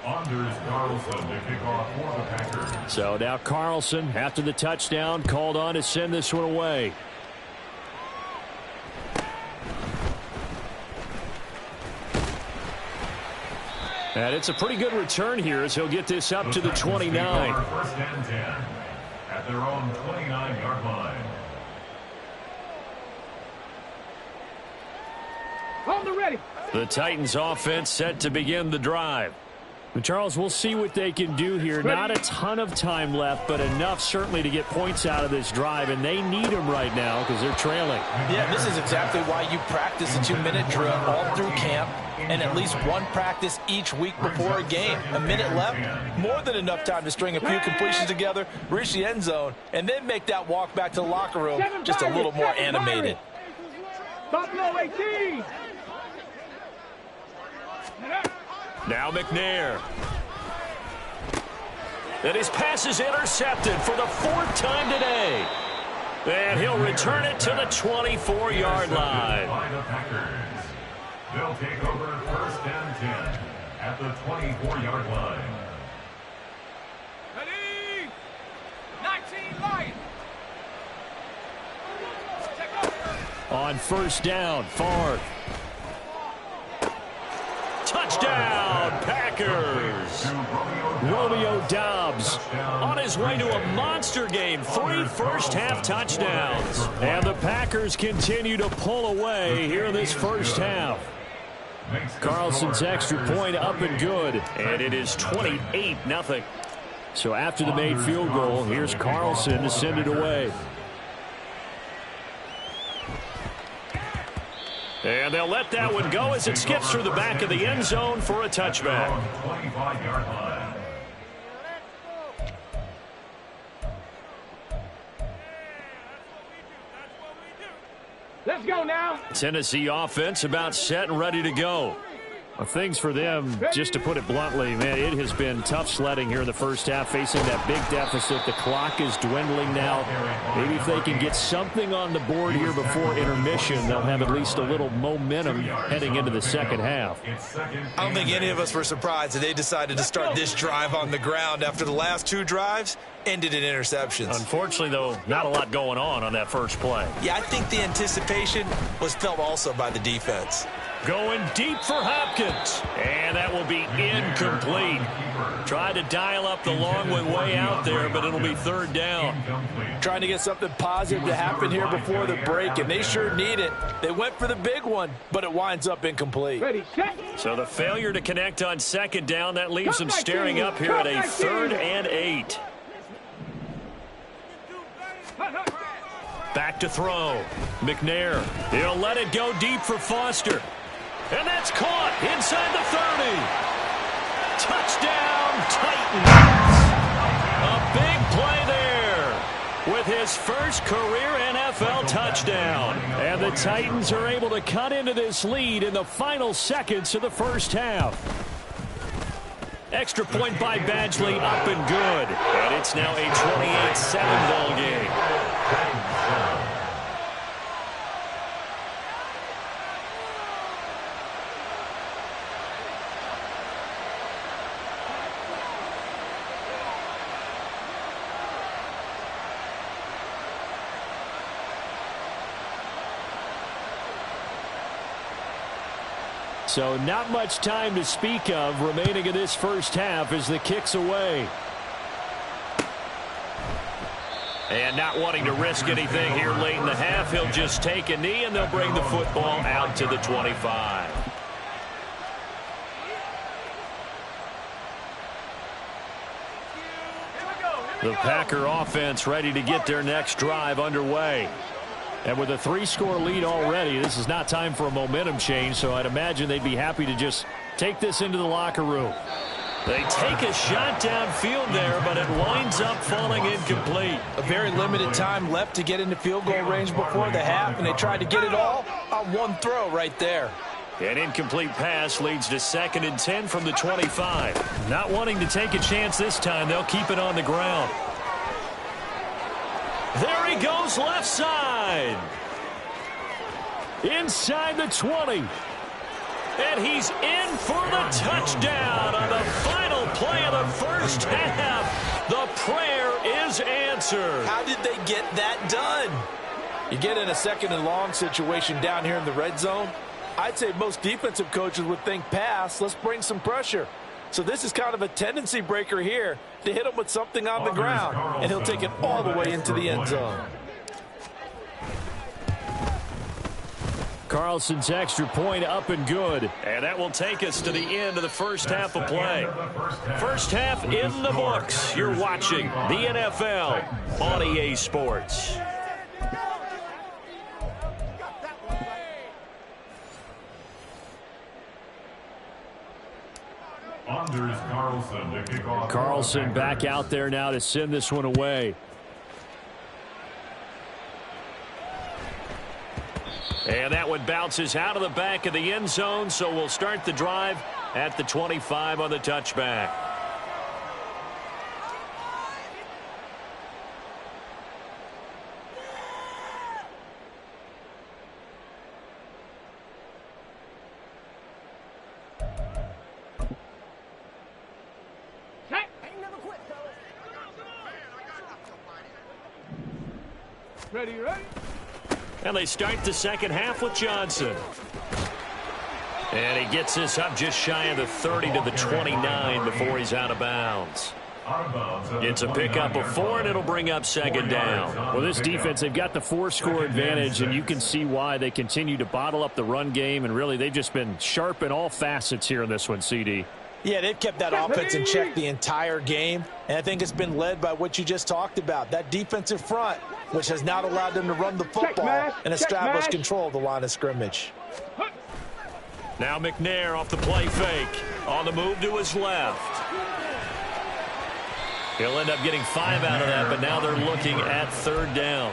Anders Carlson to kick off for the Packers. So now Carlson, after the touchdown, called on to send this one away. And it's a pretty good return here as he'll get this up to the 29. First and 10 at their own 29-yard line. On the ready. The Titans offense set to begin the drive. But Charles, we'll see what they can do here. Not a ton of time left, but enough certainly to get points out of this drive, and they need them right now because they're trailing. Yeah, this is exactly why you practice a 2-minute drill all through camp and at least one practice each week before a game. A minute left, more than enough time to string a few completions together, reach the end zone, and then make that walk back to the locker room just a little more animated. Buffalo 18. Now McNair. And his pass is intercepted for the 4th time today. And he'll return it to the 24-yard line. They'll take over first and 10 at the 24-yard line. Ready? 19 Lions. On first down, Favre. Touchdown, Packers. Romeo Doubs on his way to a monster game. 3 first-half touchdowns. And the Packers continue to pull away here in this first half. Carlson's extra point up and good. And it is 28-0. So after the made field goal, here's Carlson to send it away. And they'll let that one go as it skips through the back of the end zone for a touchback. 25-yard line. Let's go now. Tennessee offense about set and ready to go. Well, things for them, just to put it bluntly, man, it has been tough sledding here in the first half, facing that big deficit. The clock is dwindling now. Maybe if they can get something on the board here before intermission, they'll have at least a little momentum heading into the second half. I don't think any of us were surprised that they decided to start this drive on the ground after the last 2 drives ended in interceptions. Unfortunately, though, not a lot going on that first play. Yeah, I think the anticipation was felt also by the defense. Going deep for Hopkins. And that will be incomplete. Tried to dial up the long way out there, but it'll be 3rd down. Trying to get something positive to happen here before the break, and they sure need it. They went for the big one, but it winds up incomplete. Ready, set. So the failure to connect on 2nd down, that leaves them staring up here at a 3rd and 8. Back to throw. McNair. He'll let it go deep for Foster. And that's caught inside the 30. Touchdown, Titans. A big play there with his first career NFL touchdown. And the Titans are able to cut into this lead in the final seconds of the first half. Extra point by Badgley, up and good. And it's now a 28-7 ball game. So not much time to speak of remaining in this first half as the kick's away. And not wanting to risk anything here late in the half, he'll just take a knee and they'll bring the football out to the 25. The Packer offense ready to get their next drive underway. And with a 3-score lead already, this is not time for a momentum change, so I'd imagine they'd be happy to just take this into the locker room. They take a shot downfield there, but it winds up falling incomplete. A very limited time left to get into field goal range before the half, and they tried to get it all on one throw right there. An incomplete pass leads to 2nd and 10 from the 25. Not wanting to take a chance this time, they'll keep it on the ground. There he goes left side. Inside the 20. And he's in for the touchdown on the final the first half. The prayer is answered. How did they get that done? You get in a second and long situation down here in the red zone. I'd say most defensive coaches would think pass. Let's bring some pressure. So this is kind of a tendency breaker here to hit him with something on the ground, and he'll take it all the way into the end zone. Carlson's extra point up and good. And that will take us to the end of the first half of play. First half in the books. You're watching the NFL on EA Sports. Carlson back out there now to send this one away. And that one bounces out of the back of the end zone, so we'll start the drive at the 25 on the touchback. Ready, ready. And they start the second half with Johnson. And he gets this up just shy of the 30 to the 29 before he's out of bounds. It's a pickup of 4, and it'll bring up second down. Well, this defense, they've got the 4-score advantage, and you can see why they continue to bottle up the run game, and really they've just been sharp in all facets here in this one, CD. Yeah, they've kept that offense in check the entire game, and I think it's been led by what you just talked about, that defensive front, which has not allowed them to run the football and establish control of the line of scrimmage. Now McNair off the play fake. On the move to his left. He'll end up getting 5 out of that, but now they're looking at third down.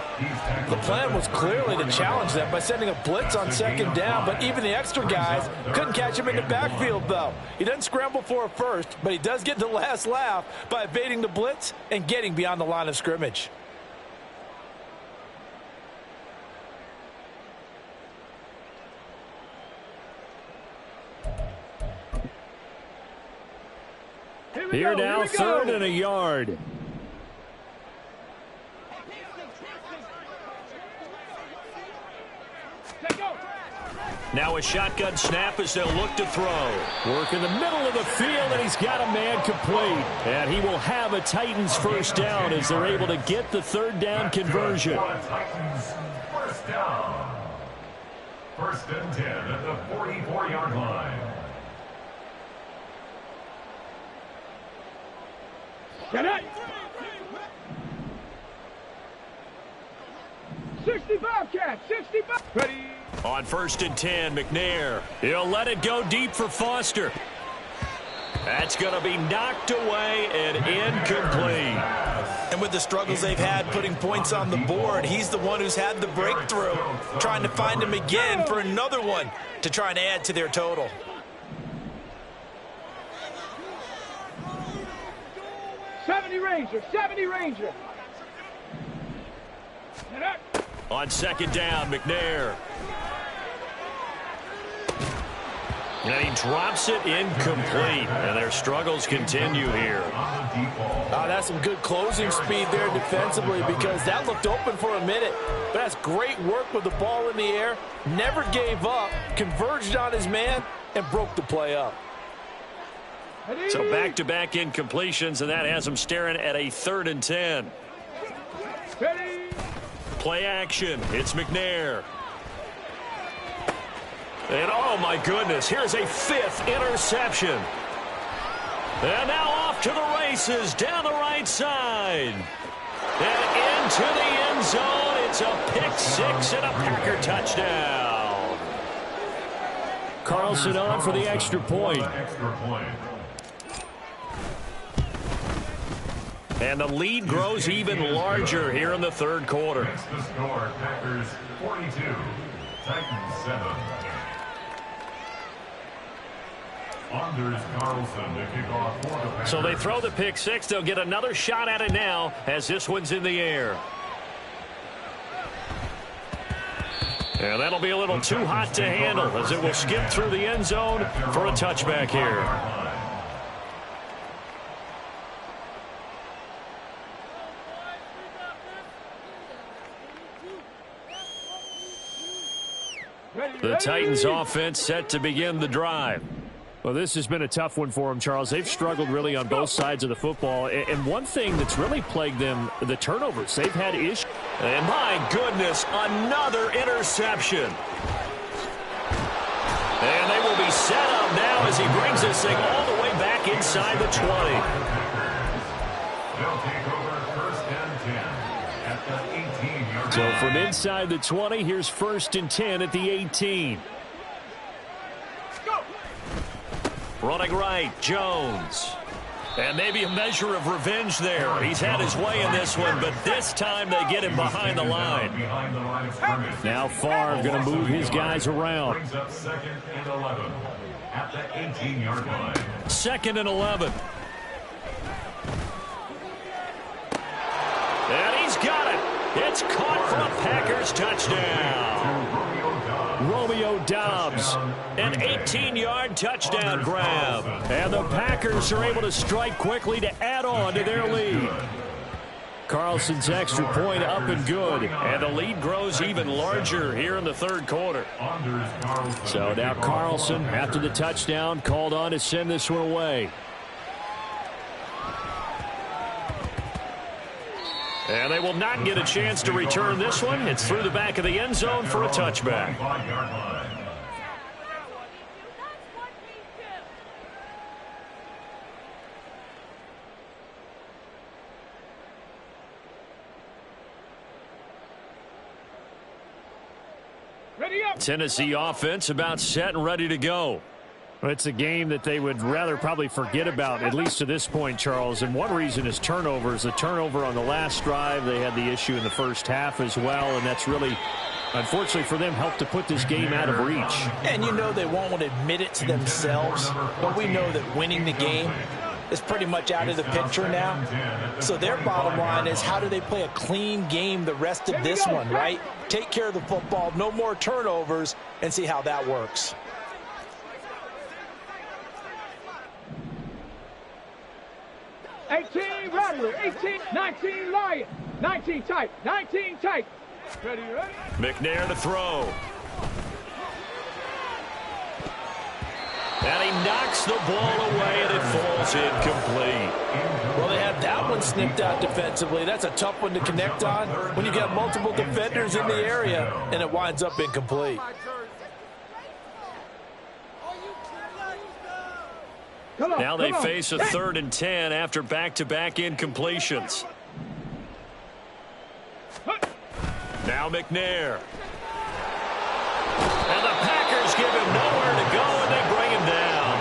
The plan was clearly to challenge them by sending a blitz on second down, but even the extra guys couldn't catch him in the backfield, though. He doesn't scramble for a first, but he does get the last laugh by evading the blitz and getting beyond the line of scrimmage. Here now, 3rd and a yard. Now a shotgun snap as they'll look to throw. Work in the middle of the field, and he's got a man complete. And he will have a Titans first down as they're able to get the third down conversion. Titans first down. 1st and 10 at the 44-yard line. Get it. 65, Cat. 65. Ready. On 1st and 10, McNair. He'll let it go deep for Foster. That's going to be knocked away and incomplete. And with the struggles they've had putting points on the board, he's the one who's had the breakthrough, trying to find him again for another one to try and add to their total. Ranger, 70 Ranger. On 2nd down, McNair. And he drops it incomplete. And their struggles continue here. That's some good closing speed there defensively, because that looked open for a minute. But that's great work with the ball in the air. Never gave up, converged on his man, and broke the play up. So back-to-back incompletions, and that has them staring at a 3rd and 10. Play action. It's McNair. And oh my goodness, here's a 5th interception. And now off to the races down the right side. And into the end zone. It's a pick 6 and a Packer touchdown. Carlson on for the extra point. And the lead grows even larger here in the 3rd quarter. Next to score, Packers 42, Titans 7. Anders Carlson to kick off for the Packers. So they throw the pick 6. They'll get another shot at it now as this one's in the air. And that'll be a little too hot to handle as it will skip through the end zone for a touchback here. The Titans offense set to begin the drive. Well, this has been a tough one for them, Charles. They've struggled really on both sides of the football. And one thing that's really plagued them, the turnovers. They've had issues. And my goodness, another interception. And they will be set up now as he brings this thing all the way back inside the 20. They'll take over 1st and 10 at the 18-yard So from inside the 20, here's 1st and 10 at the 18. Running right, Jones. And maybe a measure of revenge there. He's had his way in this one, but this time they get him behind the line. Now Favre going to move his guys around. Brings up 2nd and 11 at the 18-yard line. 2nd and 11. And he's got it. It's caught for a Packers touchdown. Romeo Doubs. An 18-yard touchdown grab. And the Packers are able to strike quickly to add on to their lead. Carlson's extra point up and good. And the lead grows even larger here in the 3rd quarter. So now Carlson, after the touchdown, called on to send this one away. And they will not get a chance to return this one. It's through the back of the end zone for a touchback. Ready up. Tennessee offense about set and ready to go. Well, it's a game that they would rather probably forget about, at least to this point, Charles. And one reason is turnovers. The turnover on the last drive, they had the issue in the first half as well, and that's really, unfortunately for them, helped to put this game out of reach. And you know they won't admit it to themselves, but we know that winning the game is pretty much out of the picture now. So their bottom line is, how do they play a clean game the rest of this one, right? Take care of the football, no more turnovers, and see how that works. 18 Rattler, 18, 19 Lion, 19 tight, 19 tight. Ready, ready. McNair to throw. And he knocks the ball away, and it falls incomplete. Well, they had that one snipped out defensively. That's a tough one to connect on when you got multiple defenders in the area, and it winds up incomplete. Now they face a 3rd and 10 after back-to-back incompletions. Now McNair. And the Packers give him nowhere to go, and they bring him down.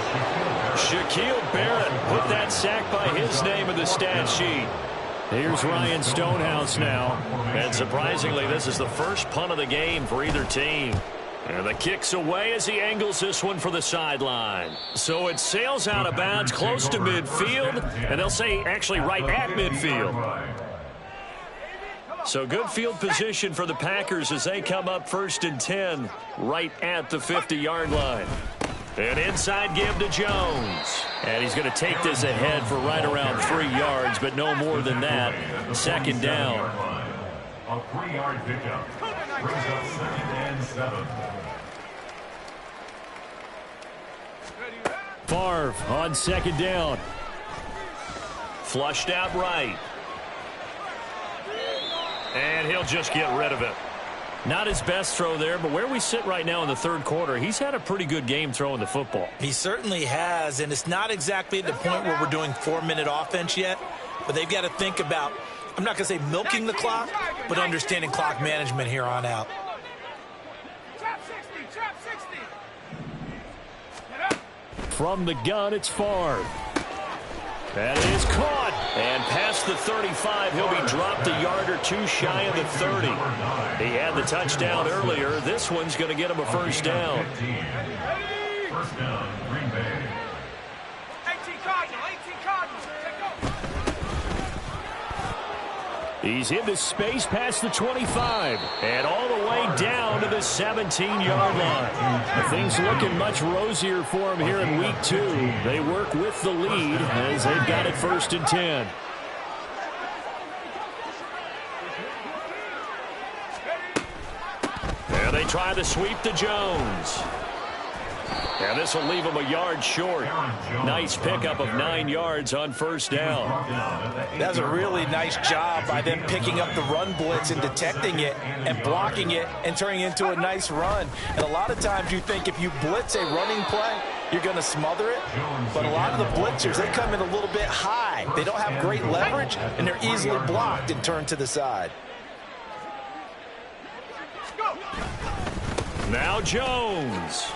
Shaquille Barrett put that sack by his name in the stat sheet. Here's Ryan Stonehouse now. And surprisingly, this is the first punt of the game for either team. And the kick's away as he angles this one for the sideline. So it sails out of bounds close to midfield, and they'll say actually right at midfield. So good field position for the Packers as they come up 1st and 10 right at the 50-yard line. An inside give to Jones. And he's going to take this ahead for right around 3 yards, but no more than that. 2nd down. A 3-yard pickup. Brings up 2nd and 7. Favre on 2nd down. Flushed out right. And he'll just get rid of it. Not his best throw there, but where we sit right now in the 3rd quarter, he's had a pretty good game throwing the football. He certainly has, and it's not exactly at the point where we're doing 4-minute offense yet, but they've got to think about, I'm not going to say milking the clock, but understanding clock management here on out. Trap 60, trap 60. From the gun, it's Favre. That is caught. And past the 35, he'll be dropped a yard or two shy of the 30. He had the touchdown earlier. This one's going to get him a 1st down. 1st down, Green Bay. 18 Cardinals, take over. He's into space past the 25. And all the way down to the 17-yard line. Things looking much rosier for him here in week 2. They work with the lead as they've got it 1st and 10. And they try the sweep to Jones. And this will leave him a yard short. Nice pickup of 9 yards on first down. That's a really nice job by them picking up the run blitz and detecting it and blocking it and turning it into a nice run. And a lot of times you think if you blitz a running play, you're going to smother it. But a lot of the blitzers, they come in a little bit high. They don't have great leverage, and they're easily blocked and turned to the side. Now Jones.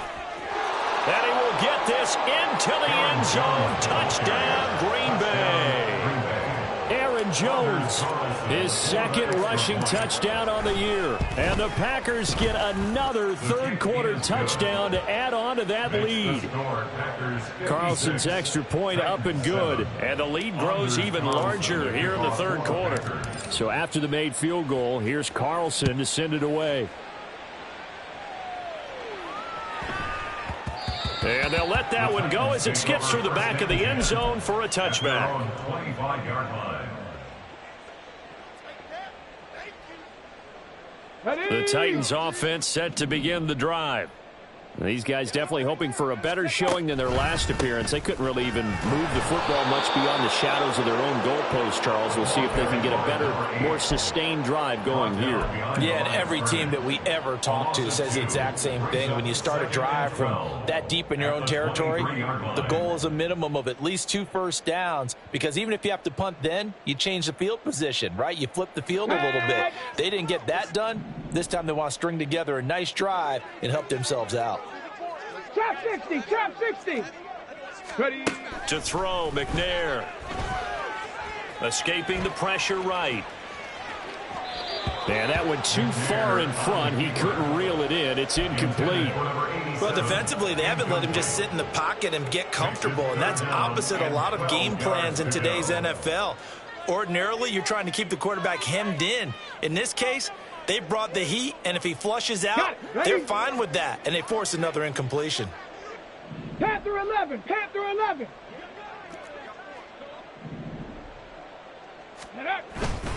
And he will get this into the end zone. Touchdown, Green Bay. Aaron Jones, his second rushing touchdown on the year. And the Packers get another third-quarter touchdown to add on to that lead. Carlson's extra point up and good. And the lead grows even larger here in the third quarter. So after the made field goal, here's Carlson to send it away. And they'll let that one go as it skips through the back of the end zone for a touchback. 25-yard line. The Titans offense set to begin the drive. These guys definitely hoping for a better showing than their last appearance. They couldn't really even move the football much beyond the shadows of their own goalpost, Charles. We'll see if they can get a better, more sustained drive going here. Yeah, and every team that we ever talk to says the exact same thing. When you start a drive from that deep in your own territory, the goal is a minimum of at least 2 first downs, because even if you have to punt then, you change the field position, right? You flip the field a little bit. They didn't get that done. This time they want to string together a nice drive and help themselves out. Trap 60, trap 60. Ready. To throw, McNair. Escaping the pressure right. And that went too far in front. He couldn't reel it in. It's incomplete. Well, defensively, they haven't let him just sit in the pocket and get comfortable, and that's opposite a lot of game plans in today's NFL. Ordinarily, you're trying to keep the quarterback hemmed in. In this case, they brought the heat, and if he flushes out, they're fine with that, and they force another incompletion. Panther 11, Panther 11.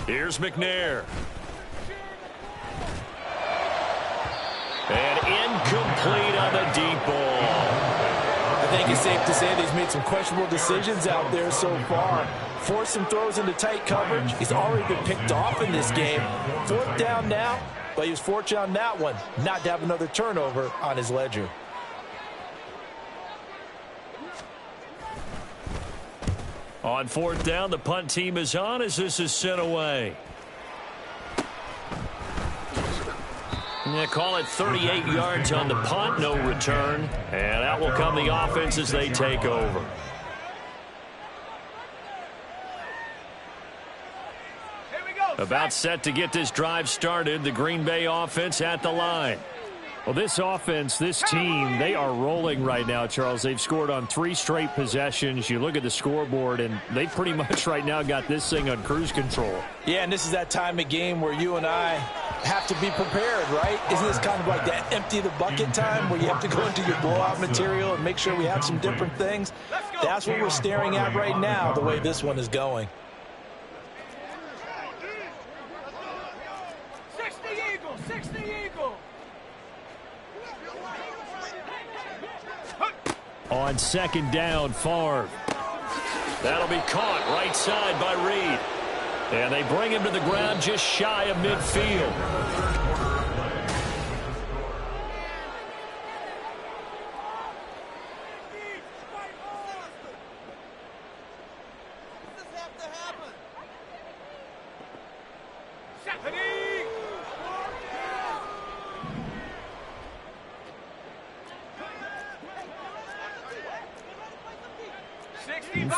Here's McNair. And incomplete on the deep ball. I think it's safe to say that he's made some questionable decisions out there so far. Forced some throws into tight coverage. He's already been picked off in this game. 4th down now, but he was fortunate on that one not to have another turnover on his ledger. On 4th down, the punt team is on as this is sent away. And they call it 38 yards on the punt, no return. And out will come the offense as they take over. About set to get this drive started. The Green Bay offense at the line. Well, this offense, this team, they are rolling right now, Charles. They've scored on 3 straight possessions. You look at the scoreboard, and they pretty much right now got this thing on cruise control. Yeah, and this is that time of game where you and I have to be prepared, right? Isn't this kind of like that empty the bucket time where you have to go into your blowout material and make sure we have some different things? That's what we're staring at right now, the way this one is going. 60 Eagle, 60 Eagle. On 2nd down, Favre. That'll be caught right side by Reed. And they bring him to the ground just shy of midfield.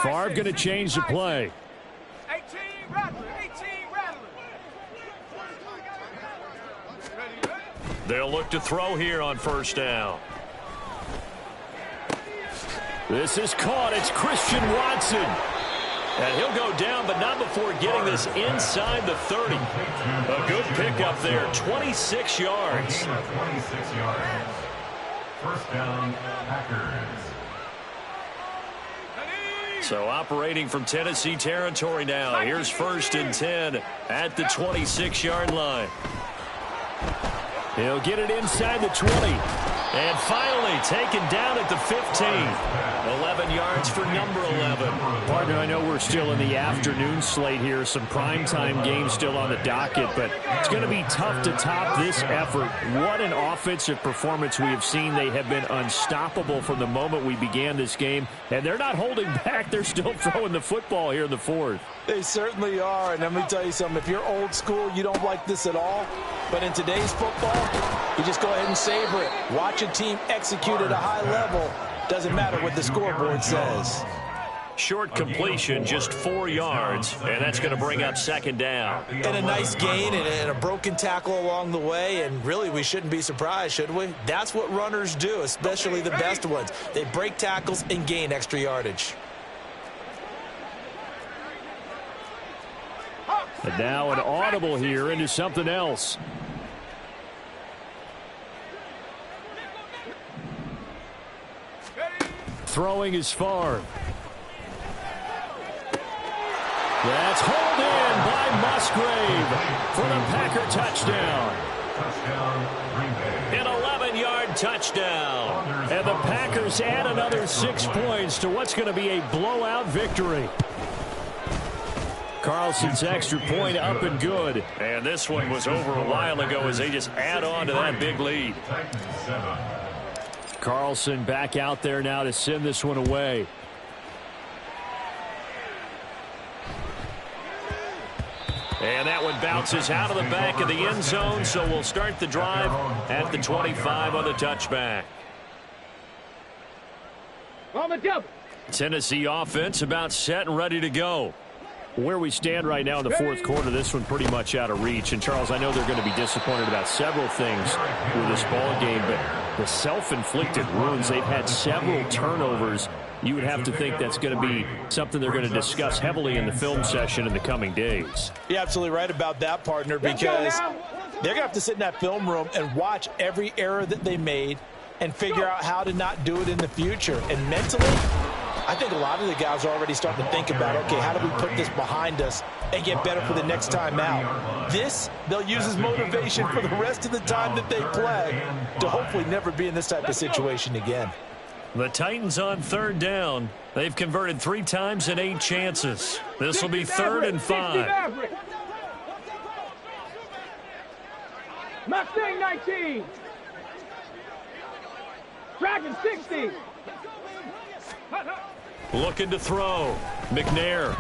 Favre going to change the play. 18 Rattler, 18 Rattler. They'll look to throw here on 1st down. This is caught. It's Christian Watson. And he'll go down, but not before getting this inside the 30. A good pickup there, 26 yards. 26 yards. 1st down, Packers. So operating from Tennessee territory now. Here's 1st and 10 at the 26-yard line. He'll get it inside the 20. And finally taken down at the 15. 11 yards for number 11. Partner, I know we're still in the afternoon slate here. Some primetime games still on the docket, but it's going to be tough to top this effort. What an offensive performance we have seen. They have been unstoppable from the moment we began this game, and they're not holding back. They're still throwing the football here in the fourth. They certainly are, and let me tell you something. If you're old school, you don't like this at all. But in today's football, you just go ahead and savor it. Watch a team execute at a high level. Doesn't matter what the scoreboard says. Short completion, just 4 yards, and that's going to bring up second down. And a nice gain and a broken tackle along the way, and really we shouldn't be surprised, should we? That's what runners do, especially the best ones. They break tackles and gain extra yardage. And now an audible here into something else. Throwing is far. That's hauled in by Musgrave for the Packer touchdown. An 11-yard touchdown. And the Packers add another 6 points to what's going to be a blowout victory. Carlson's extra point up and good. And this one was over a while ago as they just add on to that big lead. Carlson back out there now to send this one away. And that one bounces out of the back of the end zone, so we'll start the drive at the 25 on the touchback. On the double. Tennessee offense about set and ready to go. Where we stand right now in the fourth quarter, this one pretty much out of reach. And, Charles, I know they're going to be disappointed about several things with this ball game, but the self-inflicted wounds, they've had several turnovers. You would have to think that's going to be something they're going to discuss heavily in the film session in the coming days. You're absolutely right about that, partner, because they're going to have to sit in that film room and watch every error that they made and figure out how to not do it in the future. And mentally, I think a lot of the guys are already starting to think about, okay, how do we put this behind us and get better for the next time out? This, they'll use as motivation for the rest of the time that they play to hopefully never be in this type of situation again. The Titans on third down. They've converted 3 times in 8 chances. This will be 3rd and 5. Mustang 19. Dragon 60. Looking to throw. McNair.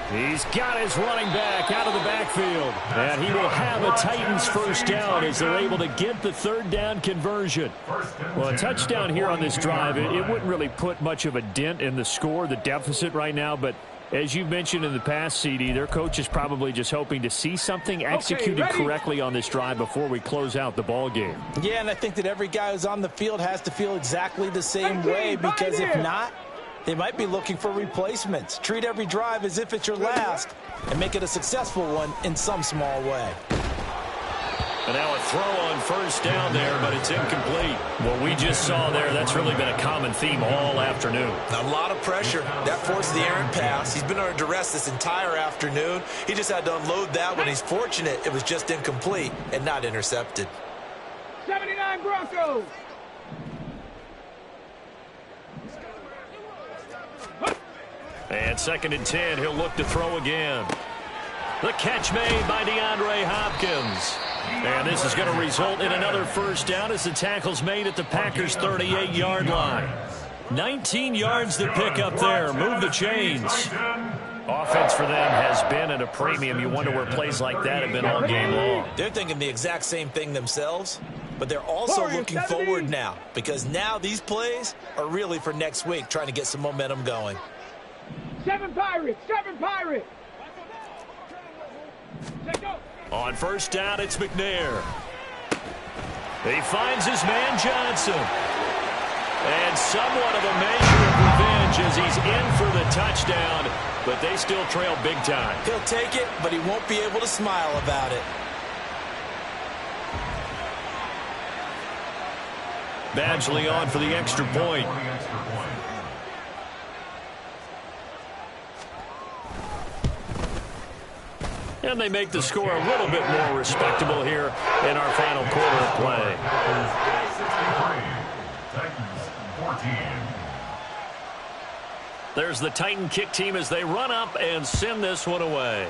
He's got his running back out of the backfield. And he will have a Titans first down as they're able to get the 3rd down conversion. Well, a touchdown here on this drive, it wouldn't really put much of a dent in the score, the deficit right now. But as you mentioned in the past, CD, their coach is probably just hoping to see something executed correctly on this drive before we close out the ball game. Yeah, and I think that every guy who's on the field has to feel exactly the same way, because if not, they might be looking for replacements. Treat every drive as if it's your last and make it a successful one in some small way. And now a throw on first down there, but it's incomplete. What we just saw there, that's really been a common theme all afternoon. A lot of pressure. That forced the errant pass. He's been under duress this entire afternoon. He just had to unload that when he's fortunate it was just incomplete and not intercepted. 79 Broncos. And 2nd and 10, he'll look to throw again. The catch made by DeAndre Hopkins. And this is going to result in another first down as the tackle's made at the Packers' 38-yard line. 19 yards to pick up there. Move the chains. Offense for them has been at a premium. You wonder where plays like that have been all game long. They're thinking the exact same thing themselves, but they're also looking forward now, because now these plays are really for next week, trying to get some momentum going. 7 Pirates. 7 Pirates. On first down, it's McNair. He finds his man Johnson. And somewhat of a measure of revenge as he's in for the touchdown, but they still trail big time. He'll take it, but he won't be able to smile about it. Badgley on for the extra point. And they make the score a little bit more respectable here in our final quarter of play. 63, Titans 14. There's the Titan kick team as they run up and send this one away.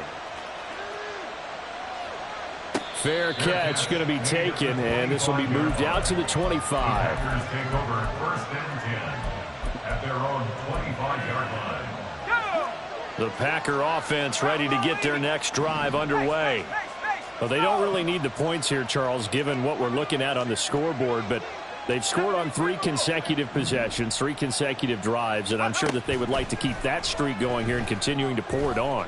Fair catch going to be taken, and this will be moved out to the 25. Packers take over first and 10 at their own 25-yard line. The Packer offense ready to get their next drive underway. Well, they don't really need the points here, Charles, given what we're looking at on the scoreboard, but they've scored on 3 consecutive possessions, 3 consecutive drives, and I'm sure that they would like to keep that streak going here and continuing to pour it on.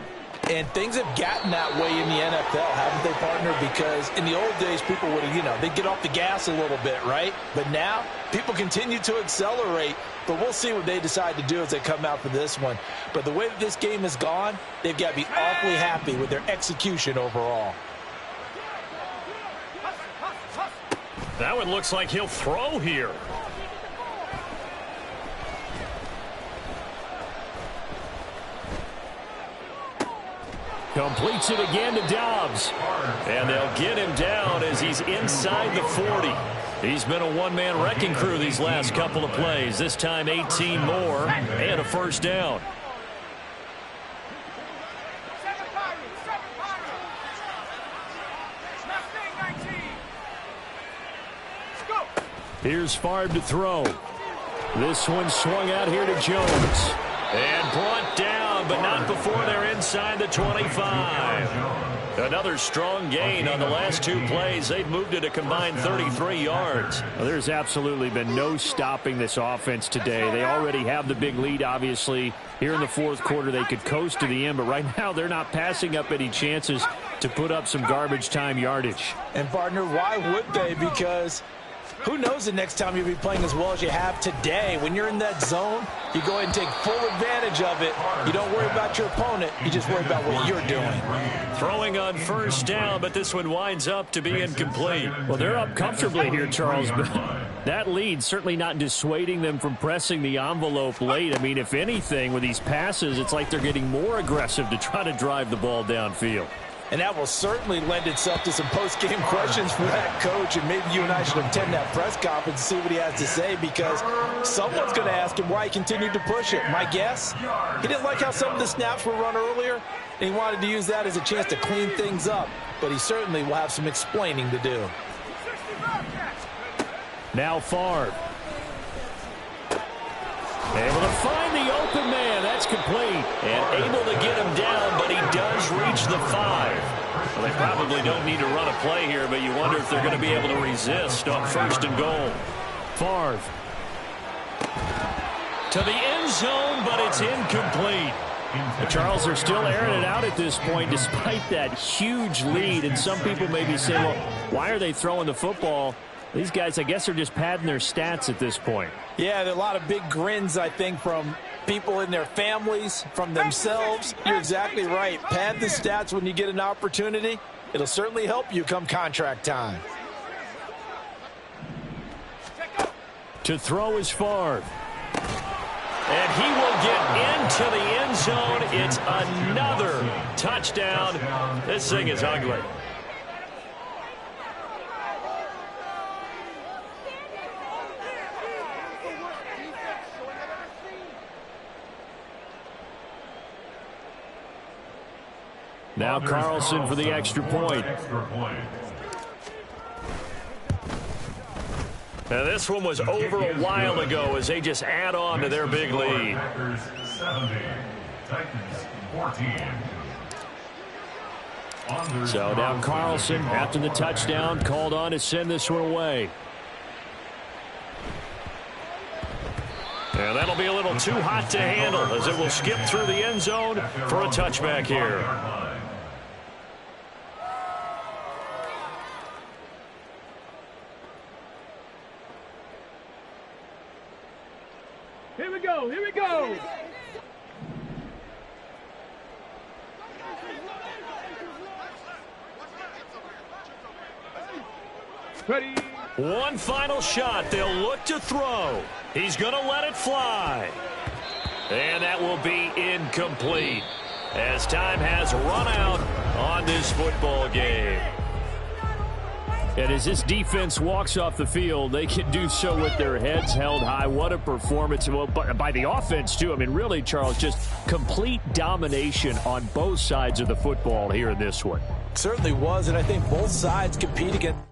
And things have gotten that way in the NFL, haven't they, partner? Because in the old days, people would have, they'd get off the gas a little bit, right? But now, people continue to accelerate. But we'll see what they decide to do as they come out for this one. But the way that this game has gone, they've got to be awfully happy with their execution overall. That one looks like he'll throw here. Completes it again to Dobbs. And they'll get him down as he's inside the 40. He's been a one-man wrecking crew these last couple of plays. This time 18 more and a first down. Here's Favre to throw. This one swung out here to Jones. And brought down, but not before they're inside the 25. Another strong gain on the last 2 plays. They've moved it a combined 33 yards. Well, there's absolutely been no stopping this offense today. They already have the big lead, obviously. Here in the fourth quarter, they could coast to the end, but right now they're not passing up any chances to put up some garbage time yardage. And, partner, why would they? Because who knows the next time you'll be playing as well as you have today. When you're in that zone, you go ahead and take full advantage of it. You don't worry about your opponent. You just worry about what you're doing. Throwing on first down, but this one winds up to be incomplete. Well, they're up comfortably here, Charles, but that lead certainly not dissuading them from pressing the envelope late. I mean, if anything, with these passes, it's like they're getting more aggressive to try to drive the ball downfield. And that will certainly lend itself to some post-game questions for that coach. And maybe you and I should attend that press conference and see what he has to say, because someone's going to ask him why he continued to push it. My guess, he didn't like how some of the snaps were run earlier, and he wanted to use that as a chance to clean things up. But he certainly will have some explaining to do. Now Favre. Able to find the open man. That's complete. And able to get him down, but he does reach the 5. Well, they probably don't need to run a play here, but you wonder if they're going to be able to resist on first and goal. Favre. To the end zone, but it's incomplete. Charles, are still airing it out at this point despite that huge lead. And some people may be saying, well, why are they throwing the football? These guys, I guess, are just padding their stats at this point. Yeah, there are a lot of big grins, I think, from people in their families, from themselves. You're exactly right. Pad the stats when you get an opportunity. It'll certainly help you come contract time. To throw is Favre. And he will get into the end zone. It's another touchdown. This thing is ugly. Now Carlson for the extra point. Now this one was over a while ago as they just add on to their big lead. Packers 70, Titans 14. So now Carlson, after the touchdown, called on to send this one away. And that'll be a little too hot to handle as it will skip through the end zone for a touchback here. Here we go, here we go. Ready. One final shot. They'll look to throw. He's going to let it fly. And that will be incomplete. as time has run out on this football game. And as this defense walks off the field, they can do so with their heads held high. What a performance by the offense, too. I mean, really, Charles, just complete domination on both sides of the football here in this one. Certainly was, and I think both sides compete against